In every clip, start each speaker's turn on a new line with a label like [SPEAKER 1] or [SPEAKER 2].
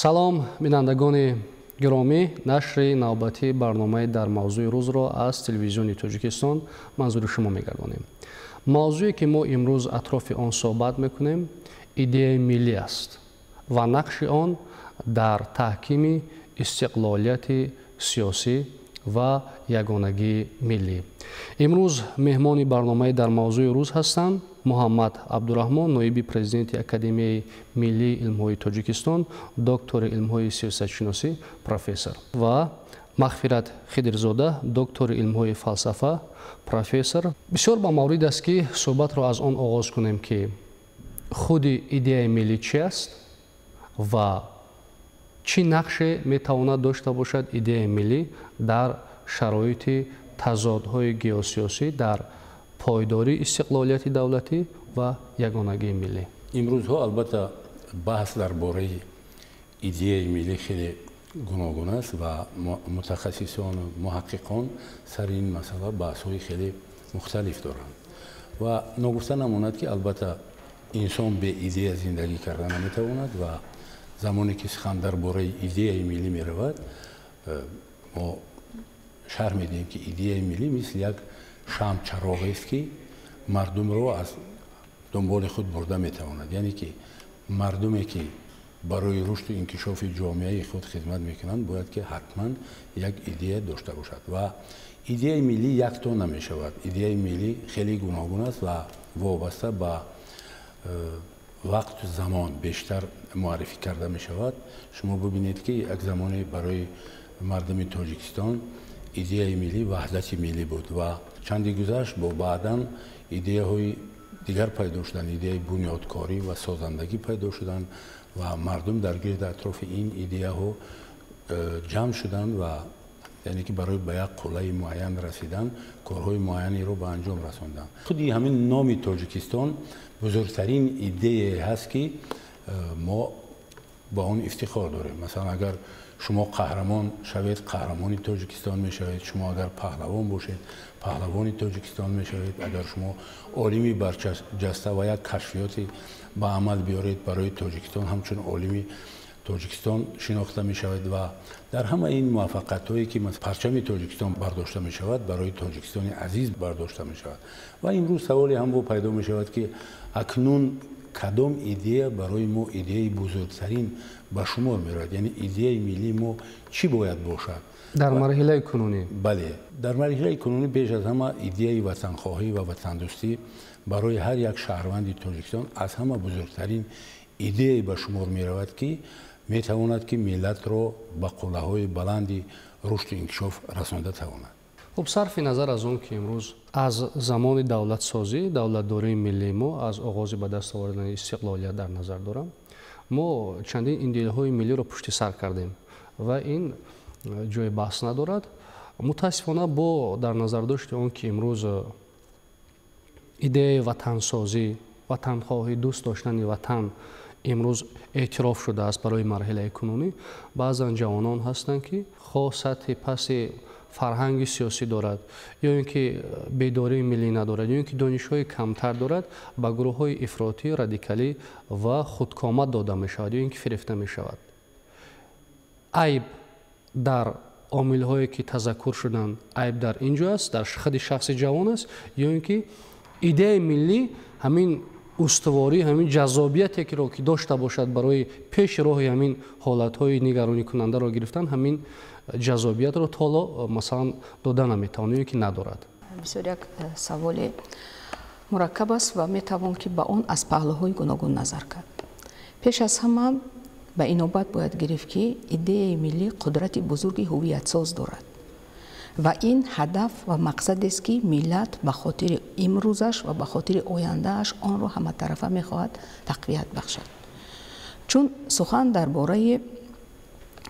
[SPEAKER 1] салом бинандагони гиромӣ, нашри навбатии барномаи дар мавзӯи рӯзро аз телевизиони Тоҷикистон манзури шумо мегардонем. мавзӯе ки мо имрӯз атрофи он суҳбат мекунем идеяи миллӣ аст ва нақши он дар таҳкими истиқлолияти сиёсӣ ва ягонагии миллӣ. имрӯз меҳмони барномаи дар мавзӯи рӯз ҳастанд Муҳаммад Абдураҳмон, ноиби президенти Академияи миллии илмҳои Тоҷикистон, доктори илмҳои сиёсатшиносӣ, профессор ва Мағфират Хидрзода, доктори илмҳои фалсафа, профессор. бисёр ба маврид аст ки суҳбатро аз он оғоз кунем ки худи идеяи миллӣ чи аст ва чӣ нақше метавонад дошта бошад идеяи миллӣ дар шароити тазодҳои геосиёсӣ, дар пойдории истиқлолияти давлатӣ ва ягонагии миллӣ.
[SPEAKER 2] имрӯзҳо албатта баҳс дар бораи идеяи миллӣ хеле гуногун аст ва мутахассисону муҳаққиқон сари ин масъала баҳсҳои хеле мухталиф доранд ва ногуфта намонад ки албатта инсон бе идея зиндагӣ карда наметавонад ва замоне ки сухан дар бораи идеяи миллӣ меравад, мо шарҳ медиҳем ки идеяи миллӣ мисли як шамъчароғест ки мардумро аз дунболи худ бурда метавонад. яъне ки мардуме ки барои рушду инкишофи ҷомеаи худ хизмат мекунанд, бояд ки ҳатман як идея дошта бошад ва идеяи миллӣ якто намешавад. идеяи миллӣ хеле гуногун аст ва вобаста ба вақту замон бештар муаррифӣ карда мешавад. шумо бибинед ки як замоне барои мардуми Тоҷикистон идеяи миллӣ ваҳдати миллӣ буд ва чанди гузашт бо баъдан идеяҳои дигар пайдо шуданд, идеяи бунёдкорӣ ва созандагӣ пайдо шуданд ва мардум дар гирди атрофи ин идеяҳо ҷамъ шуданд ва яъне ки барои ба як қуллаи муайян расидан корҳои муайянеро ба анҷом расонданд. худи ҳамин номи Тоҷикистон бузургтарин идеяе ҳаст ки мо ба он ифтихор дорем. масалан агар шумо қаҳрамон шавед, қаҳрамони Тоҷикистон мешавед. шумо агар паҳлавон бошед, паҳлавони Тоҷикистон мешавед. агар шумо олими барҷаста ва як кашфиёти ба амал биёред барои Тоҷикистон, ҳамчун олими Тоҷикистон шинохта мешавад ва дар ҳама ин муваффақиятҳое ки парчами Тоҷикистон бардошта мешавад, барои Тоҷикистони азиз бардошта мешавад. ва имрӯз саволи ҳамво пайдо мешавад ки акнун кадом идея барои мо идеяи бузургтарин ба шумор меравад, яъне идеяи миллӣ мо чӣ бояд бошад
[SPEAKER 1] дар марҳилаи кунунӣ?
[SPEAKER 2] бале, дар марҳилаи кунунӣ беш аз ҳама идеяи ватанхоҳӣ ва ватандӯстӣ барои ҳар як шаҳрванди Тоҷикистон аз ҳама бузургтарин идеяе ба шумор меравад ки метавонад ки миллатро ба қуллаҳои баланди рушду инкишоф расонда тавонад.
[SPEAKER 1] хуб, сарфи назар аз он ки имрӯз аз замони давлатсозӣ, давлатдории миллии мо аз оғози ба даст овардани истиқлолият дар назар дорам, мо чандин идеяҳои миллиро пушти сар кардем ва ин ҷои баҳс надорад. мутаассифона бо дар назардошти он ки имрӯз идеяи ватансозӣ, ватанхоҳӣ, дӯст доштани ватан имрӯз эътироф шудааст барои марҳилаи кунунӣ. баъзан ҷавонон ҳастанд ки хоҳ сатҳи пасти фарҳанги сиёсӣ дорад ё ин ки бедории миллӣ надорад ё ин ки донишҳои камтар дорад, ба гурӯҳҳои ифротӣ, радикалӣ ва худкомат дода мешавад ё ин ки фирефта мешавад. айб дар омилҳое ки тазаккур шуданд, айб дар ин ҷо аст, дар худи шахси ҷавон аст ё ин ки идеяи миллӣ ҳамин устуворӣ, ҳамин ҷаззобияте ки дошта бошад барои пеши роҳи ҳамин ҳолатҳои нигароникунандаро гирифтан, ҳамин ҷаззобиятро толо масалан дода наметавонад ё ин ки надорад.
[SPEAKER 3] бисёр як саволи мураккаб аст ва метавон ки ба он аз паҳлӯҳои гуногун назар кард. пеш аз ҳама ба инобат бояд гирифт ки идеяи миллӣ қудрати бузурги ҳувиятсоз дорад ва ин ҳадаф ва мақсадест ки миллат ба хотири имрӯзаш ва ба хотири ояндааш онро ҳаматарафа мехоҳад тақвият бахшад. чун сухан дар бораи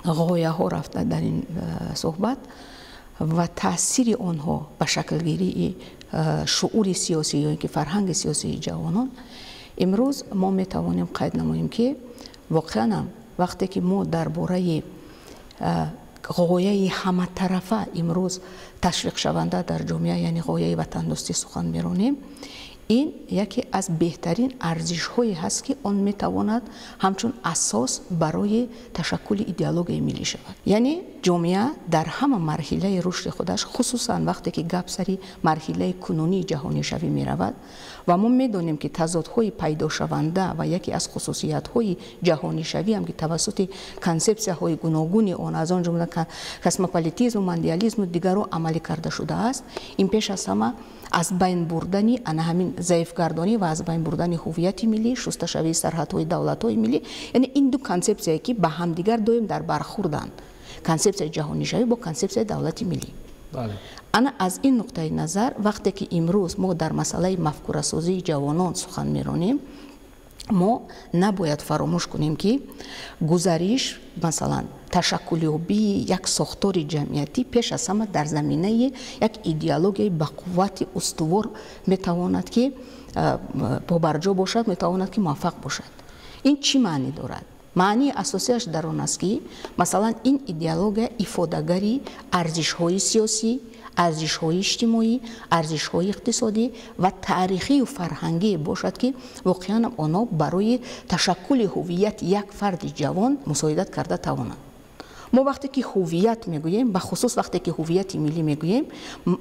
[SPEAKER 3] ғояҳо рафта дар ин суҳбат ва таъсири онҳо ба шаклгирии шуъури сиёсӣ ё ин ки фарҳанги сиёсии ҷавонон, имрӯз мо метавонем қайд намоем ки воқеан вақте ки мо дар бораи ғояи ҳаматарафа имрӯз ташвиқшаванда дар ҷомеа, яъне ғояи ватандӯстӣ сухан меронем, ин яке аз беҳтарин арзишҳое ҳаст ки он метавонад ҳамчун асос барои ташаккули идеологияи миллӣ шавад. Яъне ҷомеа дар ҳама марҳилаи рушди худаш, хусусан вақте ки гап сари марҳилаи кунунии ҷаҳонишавӣ меравад ва мо медонем ки тазодҳои пайдошаванда ва яке аз хусусиятҳои ҷаҳонишавиам ки тавассути консепсияҳои гуногуни он аз он ҷумла космополитизму, мандиализму дигарро амалӣ карда шудааст, ин пеш аз ҳама аз байн бурдани ана ҳамин заифгардонӣ ва аз байн бурдани ҳуввияти миллӣ, шусташавии сарҳадҳои давлатҳои миллӣ, яъне ин ду консепсие ки ба ҳамдигар доим дар бархӯрданд, консепсияи ҷаҳонишавӣ бо консепсияи давлати миллӣ. ана аз ин нуқтаи назар вақте ки имрӯз мо дар масъалаи мафкурасозии ҷавонон сухан меронем, мо набояд фаромӯш кунем ки гузариш масалан ташаккулёбии як сохтори ҷамъиятӣ пеш аз ҳама дар заминаи як идеологияи ба қуввати устувор метавонад ки побарҷо бошад, метавонад ки муваффақ бошад. ин чӣ маънӣ дорад? маънии асосияш дар он аст ки масалан ин идеология ифодагари арзишҳои сиёсӣ, арзишҳои иҷтимоӣ, арзишҳои иқтисодӣ ва таърихию фарҳангие бошад ки воқеан онҳо барои ташаккули ҳуввияти як фарди ҷавон мусоидат карда тавонанд. мо вақте ки ҳуввият мегӯем, ба хусус вақте ки ҳуввияти миллӣ мегӯем,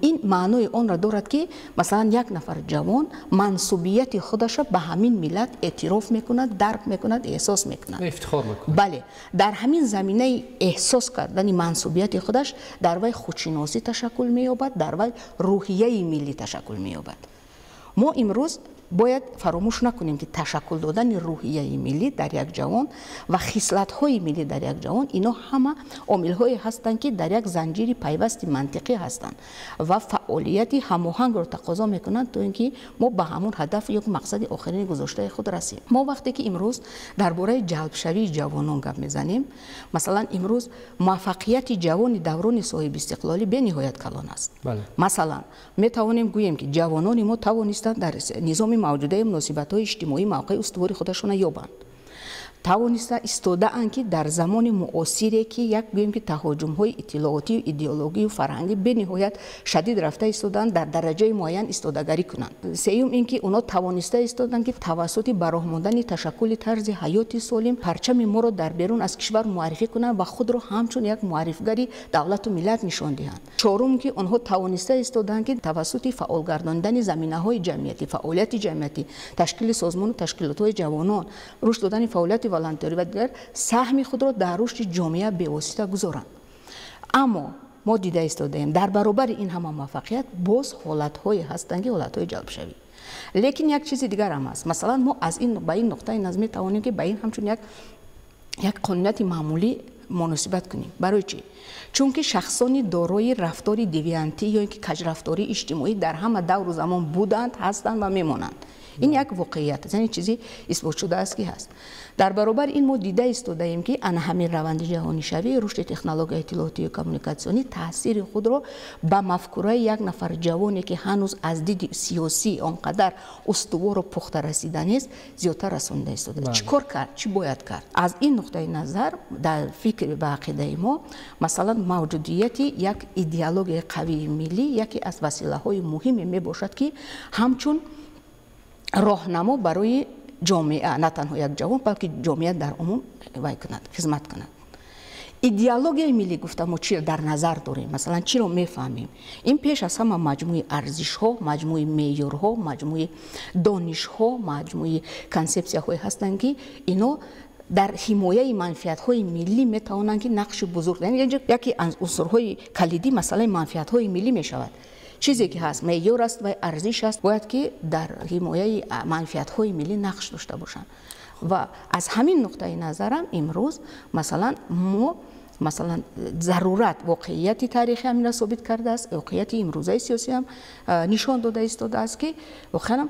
[SPEAKER 3] ин маънои онро дорад ки масалан як нафар ҷавон мансубияти худаша ба ҳамин миллат эътироф мекунад, дарк мекунад, эҳсос мекунад,
[SPEAKER 1] ифтихор мекунад.
[SPEAKER 3] бале дар ҳамин заминаи эҳсос кардани мансубияти худаш дар вай худшиносӣ ташаккул меёбад, дар вай рӯҳияи миллӣ ташаккул меёбад. мо имрӯз бояд фаромӯш накунем ки ташаккул додани рӯҳияи миллӣ дар як ҷавон ва хислатҳои миллӣ дар як ҷавон, ино ҳама омилҳое ҳастанд ки дар як занҷири пайвасти мантиқӣ ҳастанд ва фаъолияти ҳамоҳангро тақозо мекунанд то ин ки мо ба ҳамон ҳадаф ё мақсади охирини гузоштаи худ расем. мо вақте ки имрӯз дар бораи ҷалбшавии ҷавонон гап мезанем, масалан имрӯз муваффақияти ҷавони даврони соҳибистиқлолӣ бениҳоят калон аст. Масалан метавонем гӯем ки ҷавонони мо тавонистанд дар низоми мавҷудаи муносибатҳои иҷтимоӣ мавқеи устувори худашона ёбанд. тавониста истодаанд ки дар замони муосире ки як гӯем ки таҳоҷумҳои иттилоотию идеологию фарҳангӣ бениҳоят шадид рафта истодаанд дар дараҷаи муайян истодагарӣ кунанд. сеюм ин ки онҳо тавониста истодаанд ки тавассути бароҳмондани ташаккули тарзи ҳаёти солим парчами моро дар берун аз кишвар муаррифӣ кунанд ва худро ҳамчун як муаррифгари давлату миллат нишон диҳанд. чорум ки онҳо тавониста истодаанд ки тавассути фаъол гардонидани заминаҳои ҷамъиятӣ, фаъолияти ҷамъиятӣ, ташкили созмону ташкилотҳои ҷавонон, рушд додани фаъолияти волонтёрӣ ва дигар саҳми худро дар рушди ҷомеа бевосита гузоранд. аммо мо дида истодаем дар баробари ин ҳама муваффақият боз ҳолатҳое ҳастанд ки ҳолатҳои ҷалбшавӣ. лекин як чизи дигар ҳам ҳаст. масалан мо аз ин ба ин нуқтаи назр метавонем ки ба ин ҳамчун як қонунияти маъмулӣ муносибат кунем. барои чӣ? чунки шахсони дорои рафтори девиантӣ ё ин ки каҷрафтории иҷтимоӣ дар ҳама давру замон буданд, ҳастанд ва мемонанд. ин як воқеият аст, яъне чизи исботшудааст ки ҳаст. дар баробари ин мо дида истодаем ки ана ҳамин раванди ҷаҳонишавӣ, рушди технологияи иттилоотию коммуникатсионӣ таъсири худро ба мафкураи як нафар ҷавоне ки ҳанӯз аз диди сиёсӣ он қадар устувору пухта расида нест, зиёдтар расонида истодаст. чӣ кор кард? чӣ бояд кард? аз ин нуқтаи назар дар фикри ва ақидаи мо масалан мавҷудияти як идеологияи қавии миллӣ яке аз василаҳои муҳиме мебошад ки ҳамчун роҳнамо барои ҷомеа, на танҳо як ҷавон, балки ҷомеа дар умум вай кунад, хизмат кунад. идеологияи миллӣ гуфта мо чӣ дар назар дорем, масалан чиро мефаҳмем? ин пеш аз ҳама маҷмӯи арзишҳо, маҷмӯи меъёрҳо, маҷмӯи донишҳо, маҷмӯи консепсияҳое ҳастанд ки ино дар ҳимояи манфиатҳои миллӣ метавонанд ки нақши бузург, яке аз унсурҳои калидӣ масъалаи манфиатҳои миллӣ мешавад. чизе ки ҳаст меъёр аст ва арзиш аст, бояд ки дар ҳимояи манфиатҳои миллӣ нақш дошта бошанд. ва аз ҳамин нуқтаи назарам имрӯз масалан мо масалан зарурат воқеияти таърихи ҳаминро собит кардааст, воқеияти имрӯзаи сиёсӣ ҳам нишон дода истодааст ки воқеан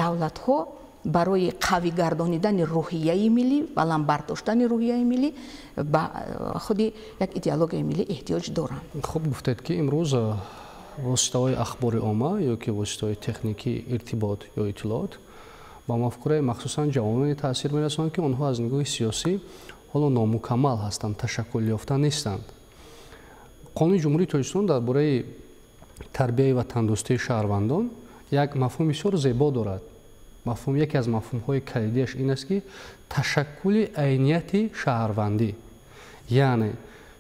[SPEAKER 3] давлатҳо барои қавӣ гардонидани рӯҳияи миллӣ, баланд бардоштани рӯҳияи миллӣ ба худи як идеологияи миллӣ эҳтиёҷ доранд.
[SPEAKER 1] хуб гуфтед ки имрӯз воситаҳои ахбори омма ё ки воситаҳои техникӣ иртибот ё иттилоот ба мафкураи махсусан ҷавононе таъсир мерасонанд ки онҳо аз нигоҳи сиёсӣ ҳоло номукаммал ҳастанд, ташаккул ёфта нестанд. қонуни ҷумҳурии Тоҷикистон дар бораи тарбияи ва тандурустии шаҳрвандон як мафҳум бисёр зебо дорад. мафҳум яке аз мафҳумҳои калидиаш ин аст ки ташаккули айнияти шаҳрвандӣ. яъне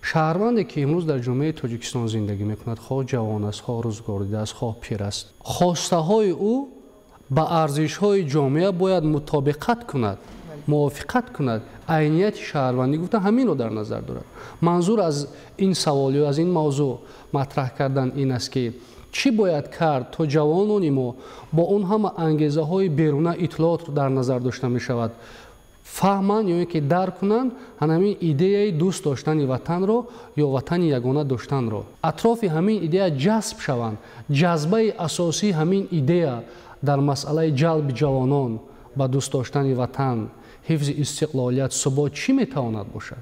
[SPEAKER 1] шаҳрванде ки имрӯз дар ҷомеаи Тоҷикистон зиндагӣ мекунад, хоҳ ҷавон аст, хоҳ рӯзгордида аст, хоҳ пир аст, хостаҳои ӯ ба арзишҳои ҷомеа бояд мутобиқат кунад, мувофиқат кунад. айнияти шаҳрвандӣ гуфта ҳаминро дар назар дорад. манзур аз ин савол ё аз ин мавзӯъ матраҳ кардан ин аст ки чӣ бояд кард то ҷавонони мо бо он ҳама ангезаҳои беруна иттилоотро дар назар дошта мешавад фаҳманд ё ин ки дарк кунанд ҳамин идеяи дӯст доштани ватанро ё ватани ягона доштанро. атрофи ҳамин идея ҷазб шаванд. ҷазбаи асосии ҳамин идея дар масъалаи ҷалби ҷавонон ба дӯст доштани ватан, ҳифзи истиқлолият, субот чӣ метавонад бошад?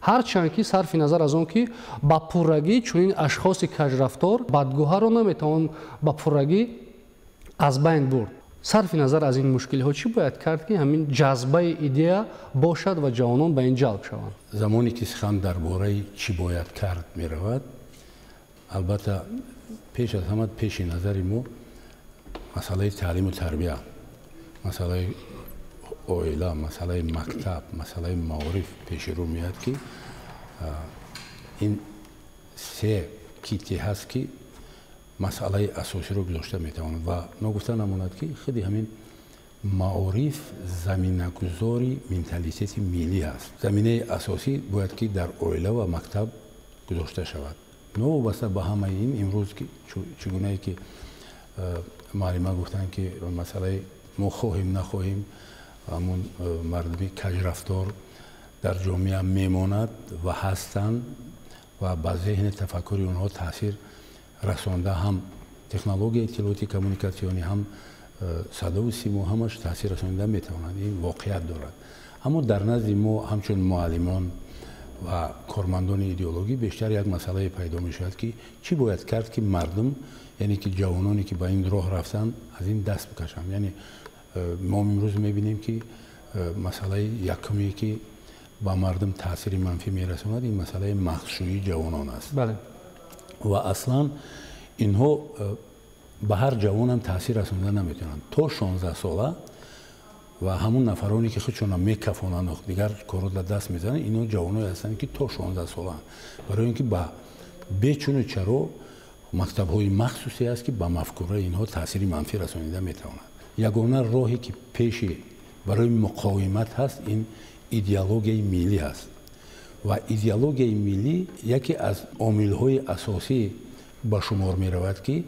[SPEAKER 1] ҳарчанд ки сарфи назар аз он ки ба пуррагӣ чунин ашхоси кажрафтор бадгӯҳаро наметавон ба пуррагӣ аз байн бурд. сарфи назар аз ин мушкилиҳо чӣ бояд кард ки ҳамин ҷазбаи идея бошад ва ҷавонон ба ин ҷалб шаванд?
[SPEAKER 2] замоне ки сухан дар бораи чӣ бояд кард меравад, албатта пеш аз ҳама пеши назари мо масъалаи таълиму тарбия, масъалаи оила, масъалаи мактаб, масъалаи маориф пеши рӯ меояд ки ин се кити ҳаст ки масъалаи асосиро гузошта метавонад ва ногуфта намонад ки худи ҳамин маориф заминагузори менталитети миллӣ аст. заминаи асосӣ бояд ки дар оила ва мактаб гузошта шавад. новобаста ба ҳамаи ин имрӯз чӣ гунае ки муаллима гуфтанд ки масъалаи мо хоҳем нахоҳем ҳамун мардуми кажрафтор дар ҷомеа мемонад ва ҳастанд ва ба зеҳни тафаккури онҳо таъсир расонда ҳам технологияи иттилоотӣ коммуникатсионӣ ҳам садову симо ҳамаш таъсир расонида метавонад. ин воқеият дорад. аммо дар назди мо ҳамчун муаллимон ва кормандони идеологӣ бештар як масъалае пайдо мешавад ки чӣ бояд кард ки мардум яъне ки ҷавононе ки ба ин роҳ рафтанд аз ин даст бикашанд. яъне мо имрӯз мебинем ки масъалаи якуме ки ба мардум таъсири манфӣ мерасонад ин масъалаи мағзшӯии ҷавонон аст. ва аслан инҳо ба ҳар ҷавонам таъсир расонида наметавонанд. то 16 сола ва ҳамун нафароне ки худшонам мекафонанд дигар коро дар даст мезананд, инҳо ҷавоное ҳастанд ки то 16 солаанд. барои ин ки ба бечуну чаро мактабҳои махсусе аст ки ба мафкураи инҳо таъсири манфӣ расонида метавонанд. ягона роҳе ки пеши барои муқовимат ҳаст ин идеологияи миллӣ аст. ва идеологияи миллӣ яке аз омилҳои асосӣ ба шумор меравад ки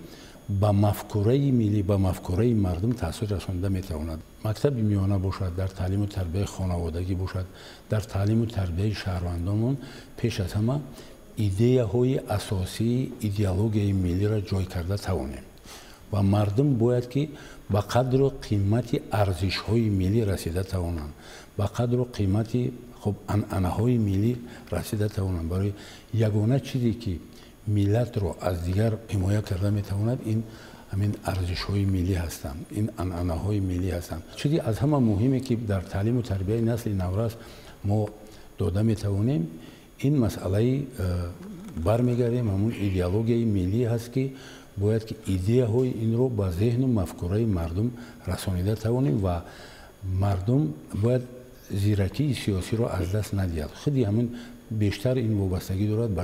[SPEAKER 2] ба мафкураи миллӣ, ба мафкураи мардум таъсир расонида метавонад. мактаби миёна бошад, дар таълиму тарбияи хонаводагӣ бошад, дар таълиму тарбияи шаҳрвандонмон пеш аз ҳама идеяҳои асосии идеологияи миллиро ҷой карда тавонем. ва мардум бояд ки ба қадру қимати арзишҳои миллӣ расида тавонанд, ба қадру қимати анъанаҳои миллӣ расида тавонанд. барои ягона чизе ки миллатро аз дигар ҳимоя карда метавонад ин ҳамин арзишҳои миллӣ ҳастанд, ин анъанаҳои миллӣ ҳастанд. чизе аз ҳама муҳиме ки дар таълиму тарбияи насли наврас мо дода метавонем, ин масъалаи бармегардем ҳамун идеологияи миллӣ ҳаст ки бояд ки идеяҳои инро ба зеҳну мафкураи мардум расонида тавонем ва мардум бояд зиракии сиёсиро аз даст надиҳад. худи ҳамин бештар ин вобастагӣ дорад ба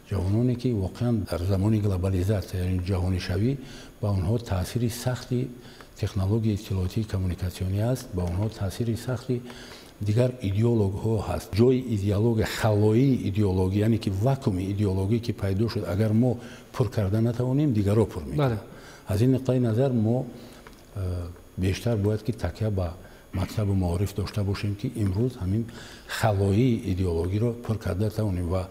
[SPEAKER 2] ҷавононе ки воқеан дар замони глобализатсия яъне ҷаҳонишавӣ ба онҳо таъсири сахти технологияи иттилоотии коммуникатсионӣ аст, ба онҳо таъсири сахти дигар идеологҳо ҳаст. ҷои идеология, халоии идеология, яъне ки вакууми идеологӣ ки пайдо шуд, агар мо пур карда натавонем, дигаро пур мекунанд. аз ин нуқтаи назар мо бештар бояд ки такя ба мактабу маориф дошта бошем ки имрӯз ҳамин халоии идеологиро пур карда тавонем ва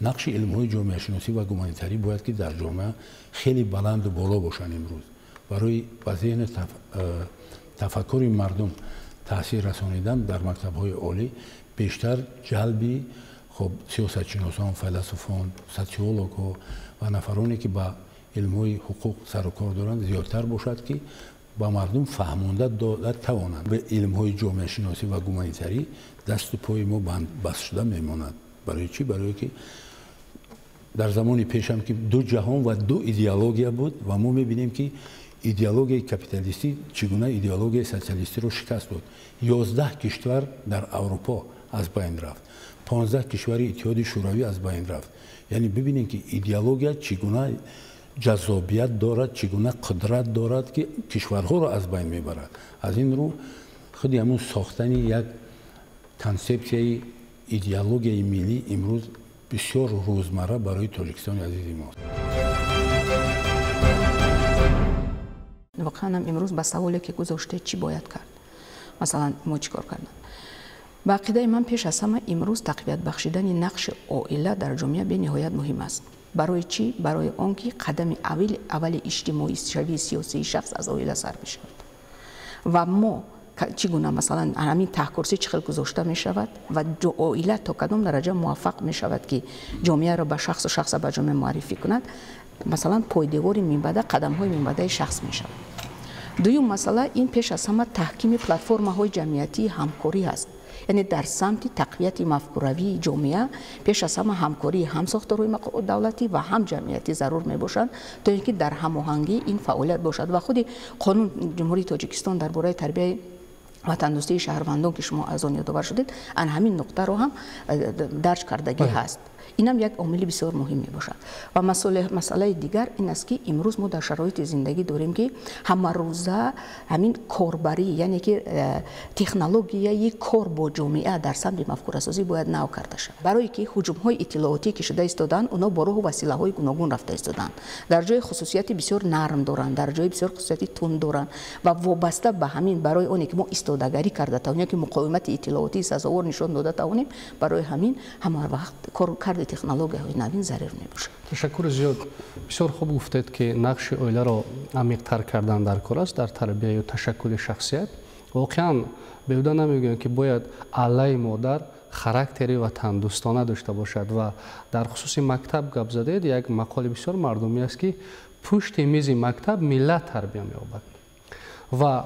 [SPEAKER 2] нақши илмҳои ҷомеашиносӣ ва гуманитарӣ бояд ки дар ҷомеа хеле баланду боло бошанд. имрӯз барои ба зеҳни тафаккури мардум таъсир расонидан дар мактабҳои олӣ бештар ҷалби сиёсатшиносон, файласуфон, социологҳо ва нафароне ки ба илмҳои ҳуқуқ сару кор доранд зиёдтар бошад ки ба мардум фаҳмонда дода тавонанд. ба илмҳои ҷомеашиносӣ ва гуманитарӣ дасту пои мо баст шуда мемонад. барои чӣ? барое ки дар замони пешам ки ду ҷаҳон ва ду идеология буд ва мо мебинем ки ایدئولوژی کپیتالیستی چگونه ایدئولوژی سوسیالیستی رو شکست داد. 11 کشور در اروپا از بین رفت. 15 کشور اتحاد شوروی از بین رفت. یعنی ببینید که ایدئولوژی چگونه جذابیت دارد، چگونه قدرت دارد که کشورها رو از بین میبرد. از این رو خود همون ساختن یک کانسپسیای ایدئولوژی ملی امروز بسیار روزمره برای تاجیکستان عزیز ماست.
[SPEAKER 3] واقعا امروز با سوالی که گذاشته چی باید کرد؟ مثلا ما چیکار کردن؟ با عقیده من پیش از همه امروز تقویت بخشیدن نقش عائله در جامعه به نهایت مهم است. برای چی؟ برای آنکه قدم اول اجتماعی شوی سیاسی شخص از عائله سر بشود. و ما چگونه مثلا همین تحکرسی چه خیلی گذاشته می شود و عائله تا کدام درجه موفق می شود که جامعه را به شخص و شخص به جامعه معرفی کند، مثلا پایدیواری میبده، قدم های میبده شخص می شود. دویم مسئله این پیش از همه تحکیم پلتفرم های جمعیتی همکاری است. یعنی در سمت تقویت مفکوروی جامعه پیش از همه همکاری هم ساختارهای دولتی و هم جمعیتی ضرور می باشند تا اینکه در هماهنگی این فعالیت باشد. و خود قانون جمهوری تاجیکستان درباره تربیت وطندوستی شهروندان که شما از آن یادآور شدید، ان همین نقطه رو هم درج کردگی هست. این هم یک عامل بسیار مهم می باشد. و مسئله دیگر این است که امروز ما در شرایط زندگی داریم که همه روزه همین کاربری، یعنی که تکنولوژی کار با جامعه در سمت مفکوره سازی باید نو کرده شود. برای که هجوم های اطلاعاتی که شده ایستادن، اونا با راه و وسیله های گوناگون رفته ایستادن. در جای خصوصیت بسیار نرم دارن، در جای بسیار خصوصیت تند دارن و وابسته به همین برای اونی که ما استادگری کرده تا اونی که مقاومت اطلاعاتی سزاوار نشون داده تا اونیم، برای همین همه وقت کار کرده تکنولوژی های نوین ضرر میباشه.
[SPEAKER 1] تشکر زیاد. بسیار خوب گفتید که نقش عائله را عمیق‌تر کردن در کار است در تربیت و تشکل شخصیت. واقعا به ودا نمیگویم که باید علی مادر خاراکتری و تندوستانه داشته باشد و در خصوص مکتب گپ زدید. یک مقاله بسیار مردمی است که پشت میز مکتب ملت تربیت می‌یابد و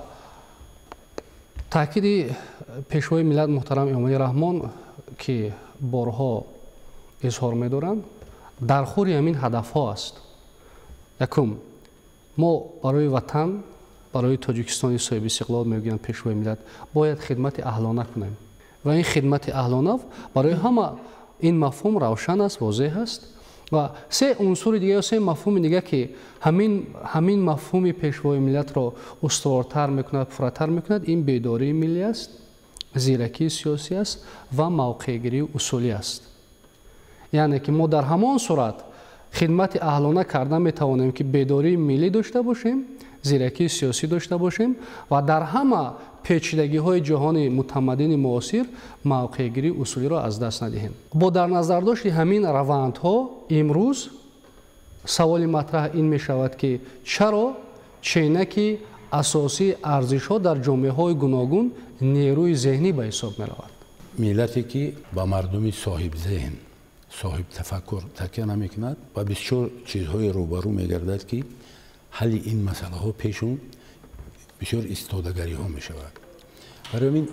[SPEAKER 1] تاکید پیشوای ملت محترم امامی رحمان که بارها اظهار می‌دارند در خور همین هدف ها است. یکم ما برای وطن، برای تاجیکستان صاحب استقلال میگویند پیشوای ملت باید خدمت اهلانه کنیم و این خدمت اهلانه برای همه این مفهوم روشن است، واضح است. و سه عنصر دیگه یا سه مفهوم دیگه که همین مفهوم پیشوای ملت را استوارتر میکند، پرتر میکند، این بیداری ملی است، زیرکی سیاسی است و موقع‌گیری اصولی است. یعنی که ما در همان صورت خدمت اهلانه کردن میتوانیم که بیداری ملی داشته باشیم، زیرکی سیاسی داشته باشیم و در همه پیچیدگی های جهان متمدن معاصر موقع‌گیری اصولی را از دست ندهیم. با در نظر داشت همین روندها امروز سوال مطرح این می شود که چرا چینک اساسی ارزش ها در جامعه های گوناگون نیروی ذهنی به حساب می رود؟
[SPEAKER 2] ملتی که با مردمی صاحب ذهن، صاحب تفکر تکیه نمیکند و بسیار چیزهای روبرو میگردد که حل این مسئله ها پیشون بسیار استادگری ها می شود. برای این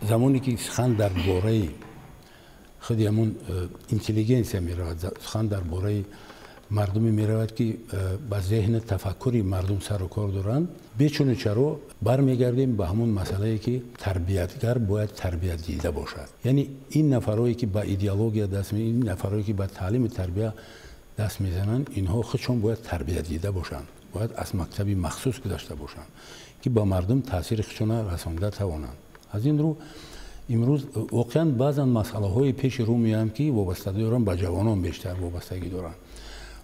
[SPEAKER 2] زمانی که سخن در باره خود همون اینتلیگنسیا می رود، سخن در باره مردمی می رود که با ذهن تفکری مردم سر و کار دارند، بیچون چرا برمیگردیم به همون مسئله که تربیتگر باید تربیت دیده باشد. یعنی این نفرایی که با ایدئولوژی دست می، این نفرایی که با تعلیم تربیت دست میزنند، اینها خودشون باید تربیت دیده باشند، باید از مکتبی مخصوص داشته باشند که با مردم تاثیر خودشون رسانده توانند. از این رو امروز واقعا بعضا مسئله های پیش رو میام که وابستگی دارن با جوانان بیشتر وابستگی دارن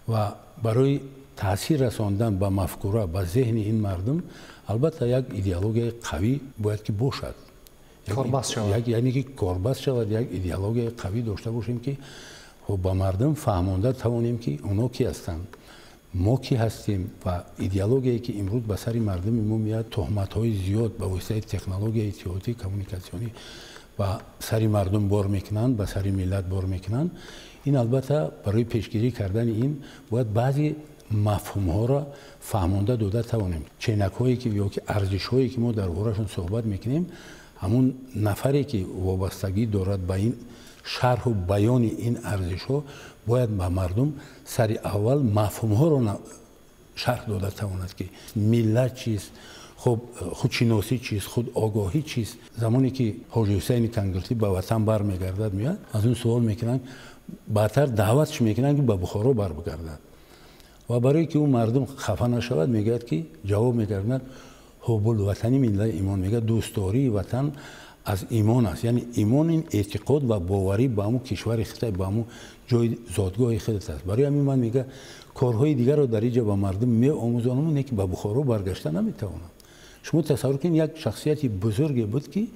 [SPEAKER 2] و برای تاثیر رساندن با مفکوره با ذهن این مردم البته یک ایدئولوژی قوی باید که باشد، یعنی که کاربست شود، یک ایدئولوژی قوی داشته باشیم که با مردم فهمانده توانیم که اونا کی هستند، ما کی هستیم و ایدئولوژی که امروز به سر مردم ما میاد، تهمت‌های زیاد به واسطه تکنولوژی اطلاعاتی کمونیکاسیونی و سر مردم بار میکنند، به سر ملت بار میکنند. این البته برای پیشگیری کردن این باید بعضی مفهوم‌ها را فهمانده داده توانیم. چینک‌هایی که یا که ارزش‌هایی که ما در بارشون صحبت میکنیم، همون نفری که وابستگی دارد به این شرح و بیان این ارزش‌ها باید به مردم سری اول مفهوم‌ها رو شرح داده تواند که ملت چیست، خب خودشناسی چیست، خود آگاهی چیست. زمانی که حاجی حسین کنگرتی به وطن برمیگردد میاد، از اون سوال میکنن، بعدتر دعوتش میکنن که به بخارا بر بگردد و برای که اون مردم خفه نشود میگه که جواب میگردن حب الوطنی ملت ایمان، میگه دوستداری وطن از ایمان است. یعنی ایمان این اعتقاد و باوری به امو کشور خودت، به امو جای زادگاه خودت است. برای همین من میگه کارهای دیگر رو در اینجا به مردم میآموزانم، اینه که به بخارا برگشته نمیتونم. شما تصور کنید یک شخصیتی بزرگی بود که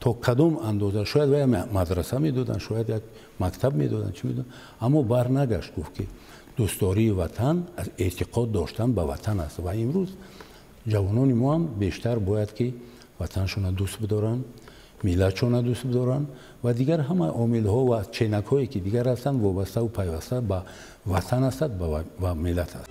[SPEAKER 2] تا کدام اندازه شاید و مدرسه میدادن، شاید یک مکتب میدادن، چی میدادن، اما بر نگشت. گفت که دوستداری وطن از اعتقاد داشتن به وطن است و امروز جوانان ما هم بیشتر باید که وطنشون دوست بدارن، ملتشون دوست بدارن و دیگر همه عامل‌ها و چینک‌هایی که دیگر هستند وابسته و پیوسته به وطن هستند و ملت است.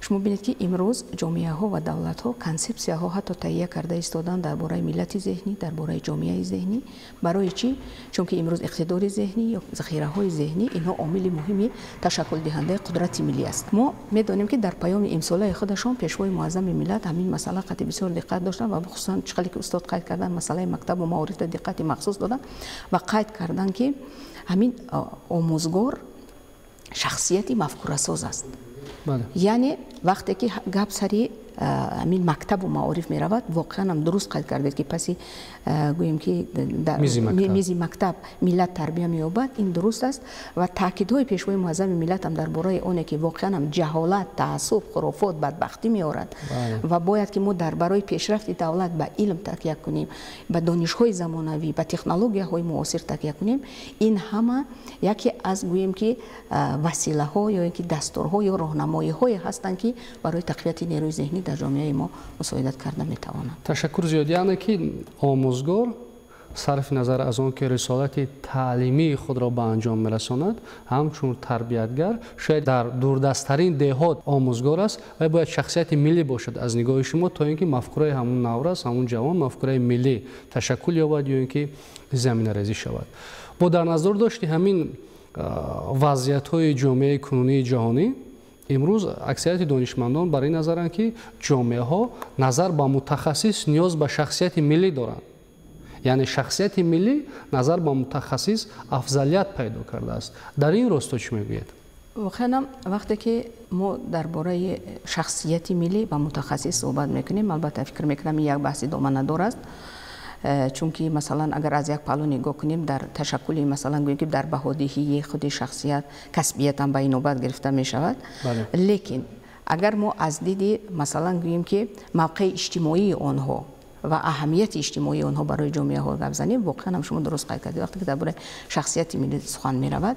[SPEAKER 3] شما بینید که امروز جامعه ها و دولت ها کانسپسیا ها حتی تهیه کرده ایستادن درباره ملت ذهنی، درباره جامعه ذهنی. برای چی؟ چون که امروز اقتدار ذهنی یا ذخیره های ذهنی اینها عامل مهمی تشکل دهنده قدرت ملی است. ما میدانیم که در پیام امساله خودشان پیشوای معظم ملت همین مسئله قطعی بسیار دقت داشتن و خصوصا چقدر که استاد قید کردن مسئله مکتب و معارف دقت مخصوص دادن و قید کردن که همین آموزگار شخصیتی مفکوره ساز است.
[SPEAKER 1] بله.
[SPEAKER 3] یعنی وقتی که گپ سری همین مکتب و معارف می رود، واقعا هم درست قید کردید که پسی گوییم که در میزی مکتب ملت تربیه می یابد، این درست است و تاکیدهای پیشوای معظم ملت هم درباره اونه که واقعا هم جهالت، تعصب، خرافات، بدبختی می آورد و باید که ما درباره پیشرفت دولت به علم تکیه کنیم، به دانش‌های زمانوی، به تکنولوژی‌های معاصر تکیه کنیم. این همه یکی از گوییم که وسیله‌ها یا اینکه دستورها یا راهنمایی‌های هستند که برای تقویت نیروی ذهنی در جامعه ما مساعدت کرده میتوانند.
[SPEAKER 1] تشکر زیاد. یعنی که آموزگار صرف نظر از آن که رسالت تعلیمی خود را به انجام میرساند، همچون تربیتگر شاید در دوردستترین دهات آموزگار است و باید شخصیت ملی باشد از نگاه شما تا اینکه مفکوره همون نورس، همون جوان مفکوره ملی تشکل یابد یا اینکه زمینه ریزی شود. با در نظر داشتی همین وضعیت‌های جامعه کنونی جهانی، امروز اکثریت دانشمندان برای نظرند که جامعه ها نظر به متخصص نیاز به شخصیت ملی دارند. یعنی شخصیت ملی نظر به متخصص افضلیت پیدا کرده است. در این راستا چی میگوید؟
[SPEAKER 3] واقعا وقتی که ما درباره شخصیت ملی و متخصص صحبت میکنیم، البته فکر میکنم یک بحث دامنه‌دار است، چون که مثلا اگر از یک پلو نگاه کنیم در تشکل مثلا گوییم که در بهادهی خود شخصیت کسبیت هم به این نوبت گرفته می شود. لیکن اگر ما از دید مثلا گوییم که موقع اجتماعی آنها و اهمیت اجتماعی آنها برای جامعه ها گپ زنیم، واقعا هم شما درست قید کردید. وقتی که درباره شخصیت ملی سخن می رود،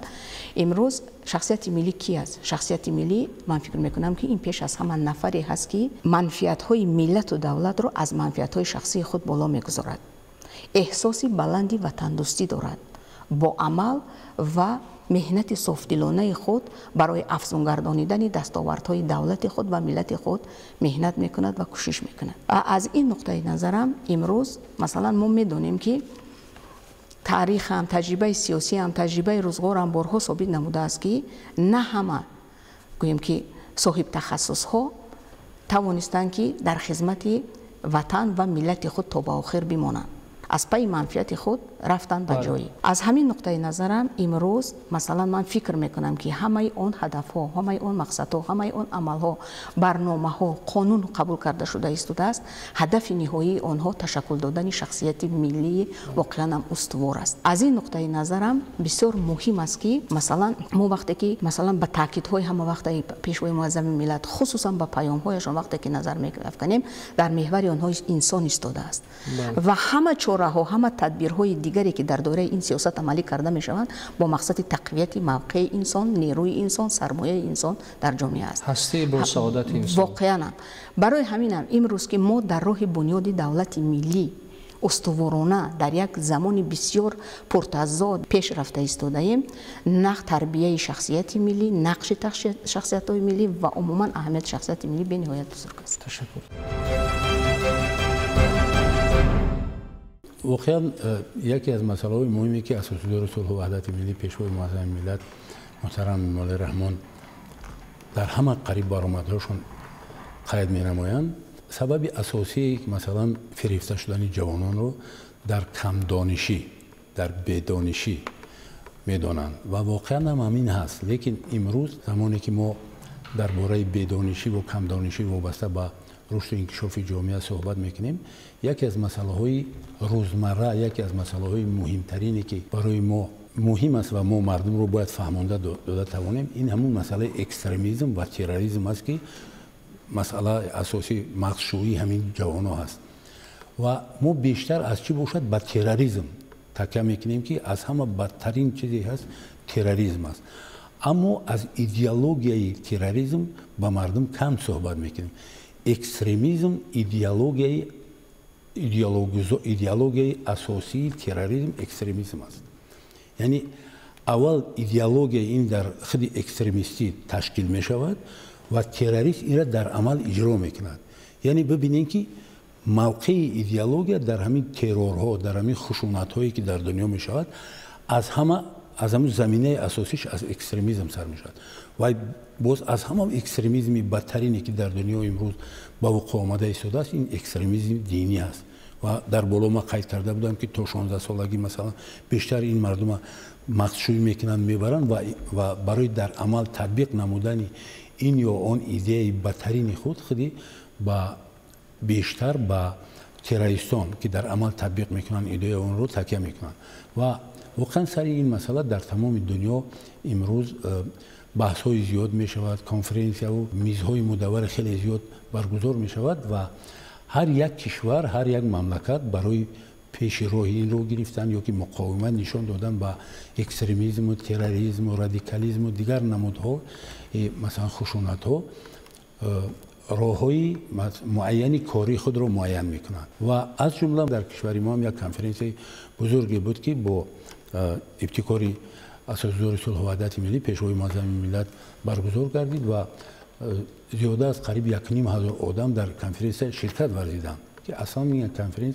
[SPEAKER 3] امروز شخصیت ملی کی است؟ شخصیت ملی من فکر میکنم که این پیش از همه نفری هست که منفعت های ملت و دولت رو از منفعت های شخصی خود بالا میگذارد، احساسی بلندی وطن دوستی دارد، با عمل و مهنت صافدلانه خود برای افزون گردانیدن دستاوردهای دولت خود و ملت خود مهنت میکند و کوشش میکند. از این نقطه نظرم امروز مثلا ما میدونیم که تاریخ هم، تجربه سیاسی هم، تجربه روزگار هم بارها ثابت نموده است که نه همه گوییم که صاحب تخصص ها توانستند که در خدمت وطن و ملت خود تا به آخر بمانند، از پای منفعت خود رفتن به جایی. از همین نقطه نظرم امروز مثلا من فکر میکنم که همه اون هدف ها، همه اون مقصد ها، همه اون عمل ها، برنامه ها، قانون قبول کرده شده است، هدف نهایی آنها تشکل دادن شخصیت ملی واقعا هم استوار است. از این نقطه نظرم بسیار مهم است که مثلا ما وقتی که مثلا به تاکید های همه وقت پیشوای معظم ملت خصوصا به پیام هایشان وقتی که نظر میکنیم، در محور آنها انسان ایستاده است و همه چاره ها، همه تدبیرهای دیگری که در دوره این سیاست عملی کرده می شوند با مقصد تقویت موقع انسان، نیروی انسان، سرمایه انسان در جامعه است.
[SPEAKER 1] هستی با سعادت انسان.
[SPEAKER 3] واقعا برای همینم امروز که ما در راه بنیاد دولت ملی استوارانه در یک زمان بسیار پرتضاد پیش رفته ایستاده ایم، نقش تربیه شخصیت ملی، نقش شخصیت های ملی و عموما اهمیت شخصیت ملی به نهایت بزرگ است.
[SPEAKER 1] تشکر.
[SPEAKER 2] واقعا یکی از مسائل مهمی که اساسدار صلح و وحدت ملی پیشوای معظم ملت محترم مولا رحمان در همه قریب برآمدهاشون قید می‌نمایند. سبب اساسی مثلا فریفته شدن جوانان رو در کم دانشی، در بدانشی میدانند و واقعا هم همین هست. لیکن امروز زمانی که ما درباره بدانشی و کم دانشی وابسته به رشد و انکشاف جامعه صحبت میکنیم، یکی از مسائل روزمره، یکی از مسائل مهمترینی که برای ما مهم است و ما مردم رو باید فهمانده داده توانیم، این همون مسئله اکستریمیسم و تروریسم است که مسئله اساسی مغزشویی همین جوانان هست و ما بیشتر از چی باشد به تروریسم تکیه میکنیم که از همه بدترین چیزی هست تروریسم است. اما از ایدئولوژی تروریسم با مردم کم صحبت میکنیم. اکستریمیسم ایدئولوژی اساسی تروریسم اکستریمیسم است. یعنی اول ایدئولوژی این در خود اکستریمیستی تشکیل می شود و تروریست این را در عمل اجرا میکند. یعنی ببینید که موقع ایدئولوژی در همین ترورها، در همین خشونت‌هایی که در دنیا می شود از همون زمینه اساسیش از اکستریمیسم سر می شود و باز از همون اکستریمیسم بدترینی که در دنیا امروز با وقوع آمده ایستاده است، این اکستریمیسم دینی است و در بالا ما قید کرده بودم که تا 16 سالگی مثلا بیشتر این مردم مغزشویی میکنند میبرند و برای در عمل تطبیق نمودن این یا آن ایده بدترین خودی با بیشتر با تروریستان که در عمل تطبیق میکنن ایده اون رو تکیه میکنن و واقعا سر این مسئله در تمام دنیا امروز بحث های زیاد می شود، کنفرانس و میزهای مدور خیلی زیاد برگزار می شود و هر یک کشور، هر یک مملکت برای پیش راه این رو گرفتن یا که مقاومت نشان دادن با اکستریمیسم و تروریسم و رادیکالیسم و دیگر نمودها مثلا خشونت ها راههای معینی کاری خود رو معین میکنند و از جمله در کشور ما هم یک کنفرانس بزرگی بود که با ابتکاری اساسدار صلح و وحدت ملی پیشوای معظم ملت برگزار گردید و زیاده از قریب 1,500 آدم در کنفرانس شرکت ورزیدند که اصلا این کنفرانس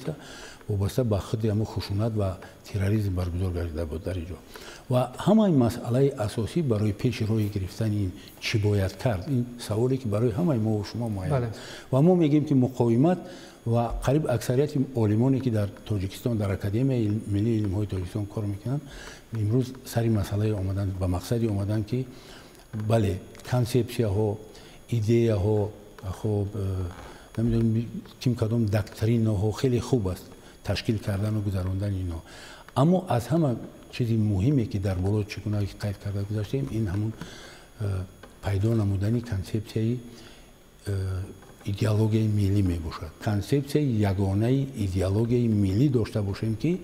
[SPEAKER 2] وابسته به خود همون خشونت و تروریسم برگزار گردیده بود در اینجا و همه این مسئله اساسی برای پیش روی گرفتن این چی باید کرد، این سوالی که برای همه ما و شما معین و ما میگیم که مقاومت و قریب اکثریت عالمانی که در تاجیکستان در اکادمی ملی علم‌های تاجیکستان کار میکنن امروز سر این مسئله اومدن به مقصدی اومدن که بله کانسپسیا ها، ایده ها، خب نمیدونم کیم کدام دکترین ها خیلی خوب است تشکیل کردن و گذراندن اینا، اما از همه چیزی مهمی که در بالا چگونه قید کرده گذاشتیم این همون پیدا نمودن کانسپسیای ایدئولوژی ملی می باشد. کانسپسیای یگانه ایدئولوژی ملی داشته باشیم که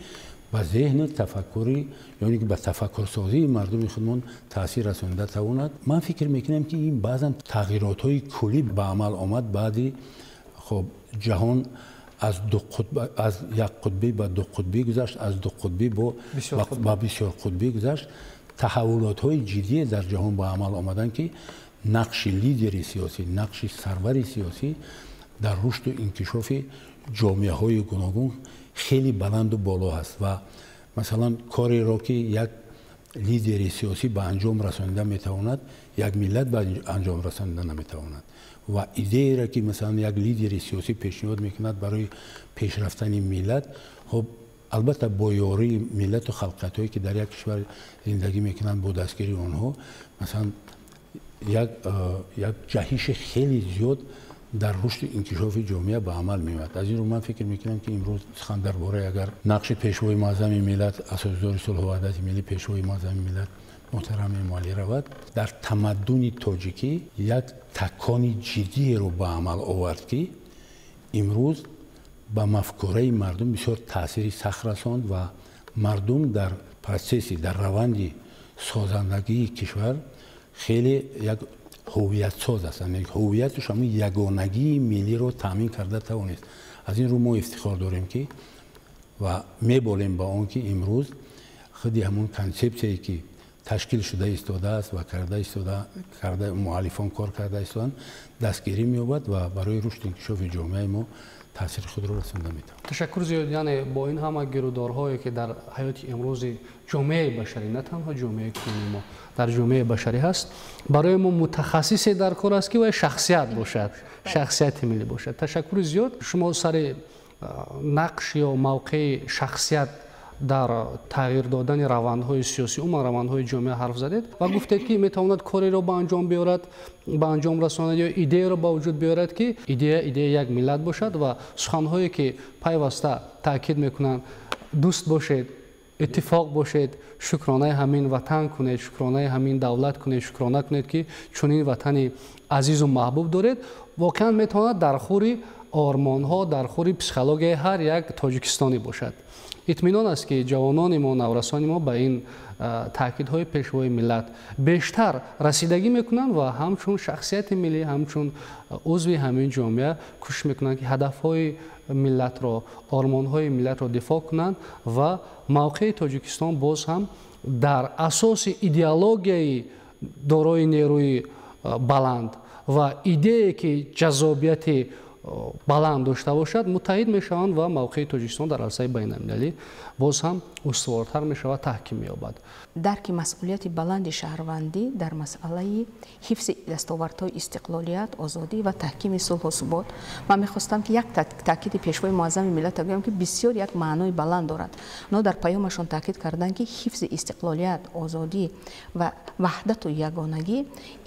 [SPEAKER 2] به ذهن تفکری یعنی که به تفکر سازی مردم خودمون تاثیر رسانده تواند. من فکر میکنم که این بعضا تغییرات های کلی به عمل آمد بعدی خب جهان از یک قطبی به دو قطبی گذشت، از دو قطبی با بسیار قطبی گذشت. تحولات های جدی در جهان با عمل آمدن که نقش لیدر سیاسی، نقش سرور سیاسی در رشد و انکشاف جامعه های گوناگون خیلی بلند و بالا هست و مثلا کاری را که یک لیدر سیاسی به انجام رسانیده میتواند یک ملت به انجام رسانیده نمیتواند و ایده را که مثلا یک لیدر سیاسی پیشنهاد میکند برای پیشرفتن ملت، خب البته با یاری ملت و خلقت هایی که در یک کشور زندگی میکنند با دستگیری آنها مثلا یک جهش خیلی زیاد در رشد انکشاف جامعه به عمل میاد. از این رو من فکر میکنم که امروز سخن درباره اگر نقش پیشوای معظم ملت اساسدار صلح و وحدت ملی پیشوای معظم ملت محترم مالی رود در تمدن تاجیکی یک تکانی جدی رو به عمل آورد که امروز به مفکوره مردم بسیار تاثیری سخت رساند و مردم در پروسسی در روند سازندگی کشور خیلی یک هویت ساز هستند. یعنی هویتش همون یگانگی ملی رو تامین کرده توانست. از این رو ما افتخار داریم که و میبالیم با آن که امروز خودی همون کانسپتی که ташкил шуда истодааст ва карда муаллифон кор карда истоданд дастгирӣ меёбад ва барои рушди инкишофи ҷомеаи мо таъсири худро расонда метавонад.
[SPEAKER 1] ташаккур зиёд. яъне бо ин ҳама гирӯдорҳое ки дар ҳаёти имрӯзи ҷомеаи башарӣ, на танҳо ҷомеаи кунунӣ мо дар ҷомеаи башарӣ ҳаст, барои мо мутахассисе дар кор аст ки вай шахсият бошад, шахсияти миллӣ бошад. ташаккури зиёд. шумо сари нақш ё мавқеи шахсият дар тағйир додани равандҳои сиёсӣ, умуман равандҳои ҷомеа ҳарф задед ва гуфтед ки метавонад кореро ба анҷом биёрад, ба анҷом расонад ё идеяро ба вуҷуд биёрад ки идея як миллат бошад ва суханҳое ки пайваста таъкид мекунанд дӯст бошед, иттифоқ бошед, шукронаи ҳамин ватан кунед, шукронаи ҳамин давлат кунед, шукрона кунед ки чунин ватани азизу маҳбуб доред, воқеан метавонад дар хури ормонҳо, дар хури психологияи ҳар як тоҷикистонӣ бошад. итминон аст ки ҷавонони мо, наврасони мо ба ин таъкидҳои пешвои миллат бештар расидагӣ мекунанд ва ҳамчун шахсияти миллӣ, ҳамчун узви ҳамин ҷомеа кӯшиш мекунанд ки ҳадафҳои миллатро, ормонҳои миллатро дифоъ кунанд ва мавқеи Тоҷикистон боз ҳам дар асоси идеологияи дорои нерӯи баланд ва идее ки ҷаззобияти баланд дошта бошад муттаҳид мешаванд ва мавқеи Тоҷикистон дар арсаи байналмилалӣ боз ҳам устувортар мешавад, таҳким меёбад.
[SPEAKER 3] дарки масъулияти баланди шаҳрвандӣ дар масъалаи ҳифзи дастовардҳои истиқлолият, озодӣ ва таҳкими сулҳу субот. ман мехостам ки як таъкиди пешвои муаззами миллат гӯям ки бисёр як маънои баланд дорад. онҳо дар паёмашон таъкид карданд ки ҳифзи истиқлолият, озодӣ ва ваҳдату ягонагӣ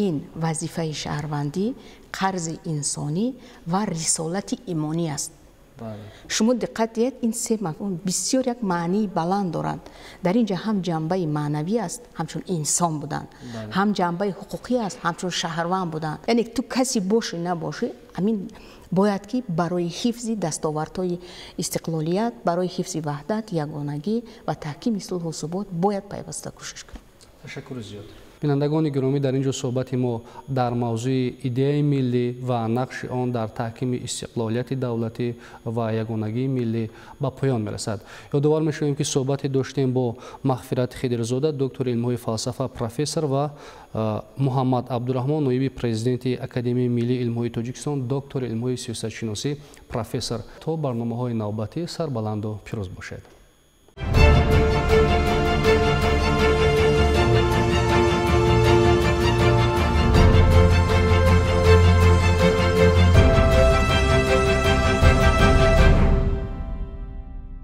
[SPEAKER 3] ин вазифаи шаҳрвандӣ, қарзи инсонӣ ва рисолати имонӣ аст. шумо диққат диҳед, ин се мафҳум бисёр як маънии баланд доранд. дар ин ҷо ҳам ҷанбаи маънавӣ аст, ҳамчун инсон буданд, ҳам ҷанбаи ҳуқуқӣ аст, ҳамчун шаҳрванд буданд. яъне ту каси бошӣ набошӣ, амин бояд ки барои ҳифзи дастовардҳои истиқлолият, барои ҳифзи ваҳдат, ягонагӣ ва таҳкими сулҳу субот бояд пайваста кӯшиш кунад.
[SPEAKER 1] ташаккури зиёд. бинандагони гиромӣ, дар ин ҷо суҳбати мо дар мавзӯи идеяи миллӣ ва нақши он дар таҳкими истиқлолияти давлатӣ ва ягонагии миллӣ ба поён мерасад. ёдовар мешавем ки суҳбате доштем бо Мағфират Хидрзода, доктори илмҳои фалсафа, профессор ва Муҳаммад Абдураҳмон, ноиби президенти Академияи миллии илмҳои Тоҷикистон, доктори илмҳои сиёсатшиносӣ, профессор. то барномаҳои навбатӣ сарбаланду пирӯз бошед.